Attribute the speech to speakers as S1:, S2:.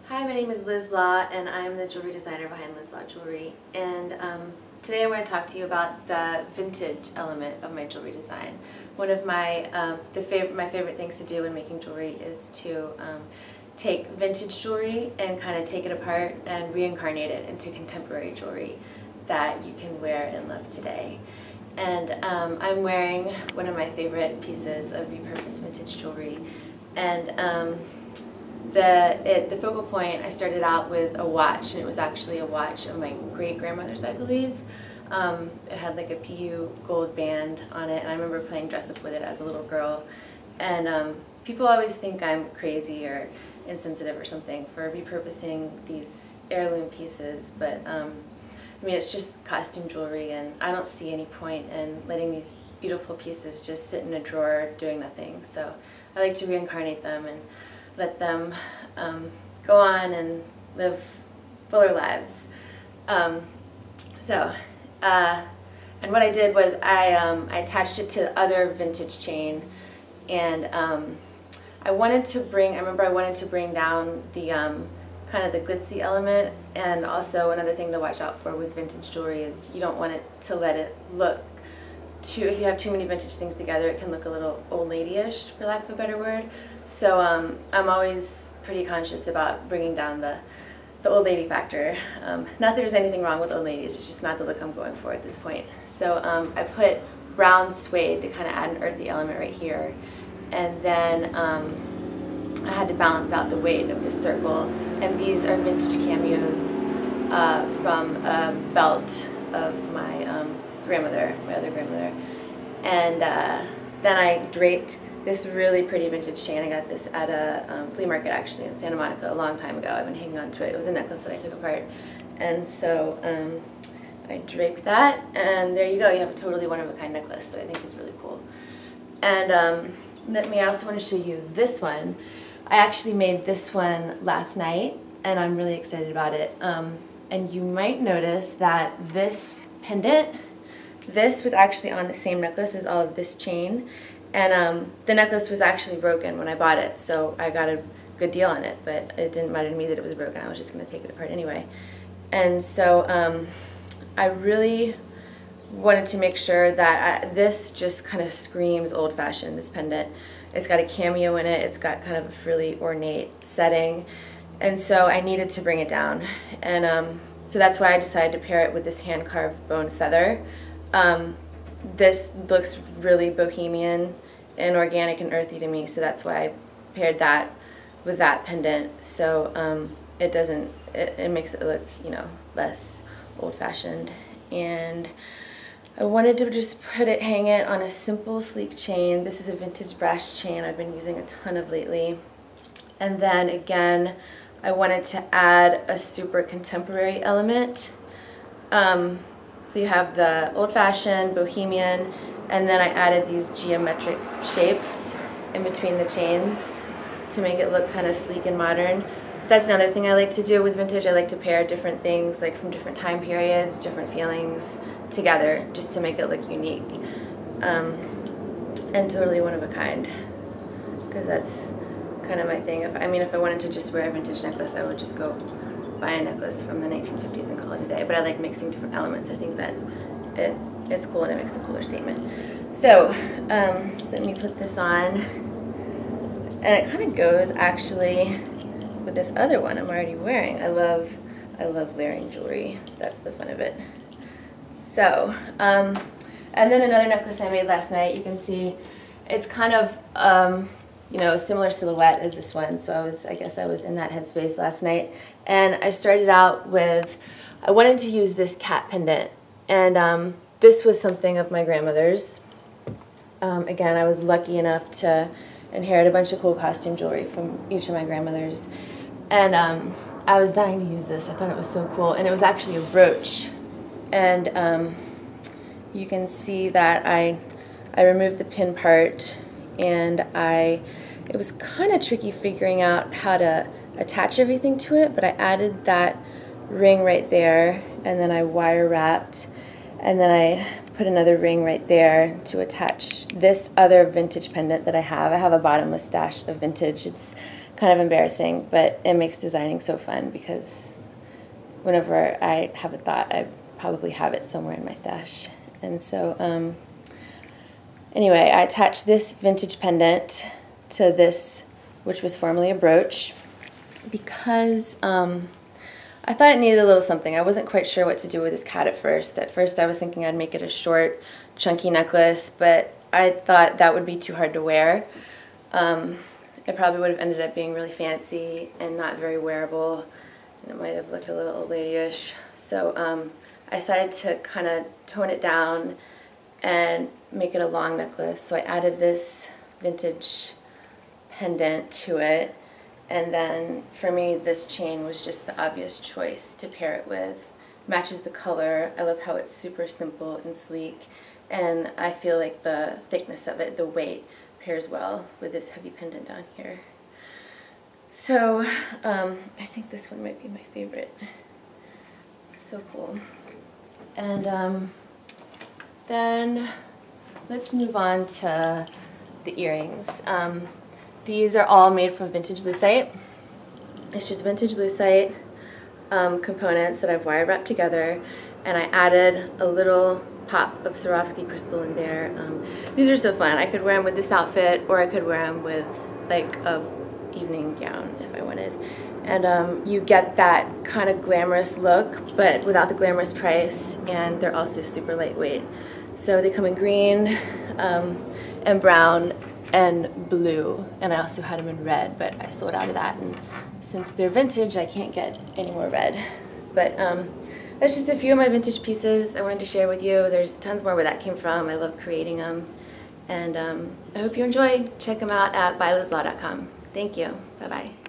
S1: Hi, my name is Liz Law, and I'm the jewelry designer behind Liz Law Jewelry. And today I want to talk to you about the vintage element of my jewelry design. One of my my favorite things to do when making jewelry is to take vintage jewelry and kind of take it apart and reincarnate it into contemporary jewelry that you can wear and love today. And I'm wearing one of my favorite pieces of repurposed vintage jewelry, and the focal point, I started out with a watch, and it was actually a watch of my great-grandmother's, I believe. It had like a PU gold band on it, and I remember playing dress-up with it as a little girl. And people always think I'm crazy or insensitive or something for repurposing these heirloom pieces, but I mean, it's just costume jewelry, and I don't see any point in letting these beautiful pieces just sit in a drawer doing nothing. So I like to reincarnate them and let them go on and live fuller lives. And what I did was I attached it to other vintage chain, and I remember I wanted to bring down the kind of the glitzy element, and also another thing to watch out for with vintage jewelry is you don't want it to let it look if you have too many vintage things together, it can look a little old lady-ish, for lack of a better word. So I'm always pretty conscious about bringing down the old lady factor. Not that there's anything wrong with old ladies, it's just not the look I'm going for at this point. So I put brown suede to kind of add an earthy element right here, and then I had to balance out the weight of this circle, and these are vintage cameos from a belt of my my other grandmother. And then I draped this really pretty vintage chain. I got this at a flea market actually in Santa Monica a long time ago. I've been hanging on to it. It was a necklace that I took apart. And so I draped that, and there you go. You have a totally one-of-a-kind necklace that I think is really cool. And I also want to show you this one. I actually made this one last night, and I'm really excited about it. And you might notice that this pendant, this was actually on the same necklace as all of this chain, and the necklace was actually broken when I bought it, so I got a good deal on it, but it didn't matter to me that it was broken. I was just going to take it apart anyway. And so I really wanted to make sure that this just kind of screams old-fashioned, this pendant. It's got a cameo in it, it's got kind of a really ornate setting, and so I needed to bring it down. And so that's why I decided to pair it with this hand-carved bone feather. This looks really bohemian and organic and earthy to me, so that's why I paired that with that pendant. So it makes it look, you know, less old-fashioned. And I wanted to just hang it on a simple, sleek chain. This is a vintage brass chain I've been using a ton of lately. And then again, I wanted to add a super contemporary element. So you have the old-fashioned, bohemian, and then I added these geometric shapes in between the chains to make it look kind of sleek and modern. That's another thing I like to do with vintage. I like to pair different things, like from different time periods, different feelings together, just to make it look unique and totally one of a kind, because that's kind of my thing. If I wanted to just wear a vintage necklace, I would just go buy a necklace from the 1950s and call it a day, but I like mixing different elements. I think that it's cool and it makes a cooler statement. So let me put this on, and it kind of goes actually with this other one I'm already wearing. I love layering jewelry. That's the fun of it. So and then another necklace I made last night. You can see it's kind of you know, a similar silhouette as this one, so I guess I was in that headspace last night. And I started out with, I wanted to use this cat pendant, and this was something of my grandmother's. Again, I was lucky enough to inherit a bunch of cool costume jewelry from each of my grandmothers, and I was dying to use this. I thought it was so cool, and it was actually a brooch. And you can see that I removed the pin part, and it was kind of tricky figuring out how to attach everything to it, but I added that ring right there, and then I wire wrapped, and then I put another ring right there to attach this other vintage pendant that I have. I have a bottomless stash of vintage. kind of embarrassing, but it makes designing so fun because whenever I have a thought, I probably have it somewhere in my stash. And so anyway, I attached this vintage pendant to this, which was formerly a brooch, because I thought it needed a little something. I wasn't quite sure what to do with this cat at first. At first I was thinking I'd make it a short, chunky necklace, but I thought that would be too hard to wear. It probably would have ended up being really fancy and not very wearable, and it might have looked a little old lady-ish. So I decided to kind of tone it down and make it a long necklace. So I added this vintage pendant to it, and then for me this chain was just the obvious choice to pair it with. Matches the color. I love how it's super simple and sleek, and I feel like the thickness of it, the weight, pairs well with this heavy pendant down here. So I think this one might be my favorite. So cool. And then let's move on to the earrings. These are all made from vintage lucite. It's just vintage lucite components that I've wire wrapped together, and I added a little pop of Swarovski crystal in there. These are so fun. I could wear them with this outfit, or I could wear them with like a evening gown if I wanted. And you get that kind of glamorous look, but without the glamorous price, and they're also super lightweight. So they come in green and brown and blue, and I also had them in red, but I sold out of that, and since they're vintage I can't get any more red. But that's just a few of my vintage pieces I wanted to share with you. There's tons more where that came from. I love creating them, and I hope you enjoy. Check them out at bylizlaw.com. Thank you. Bye-bye.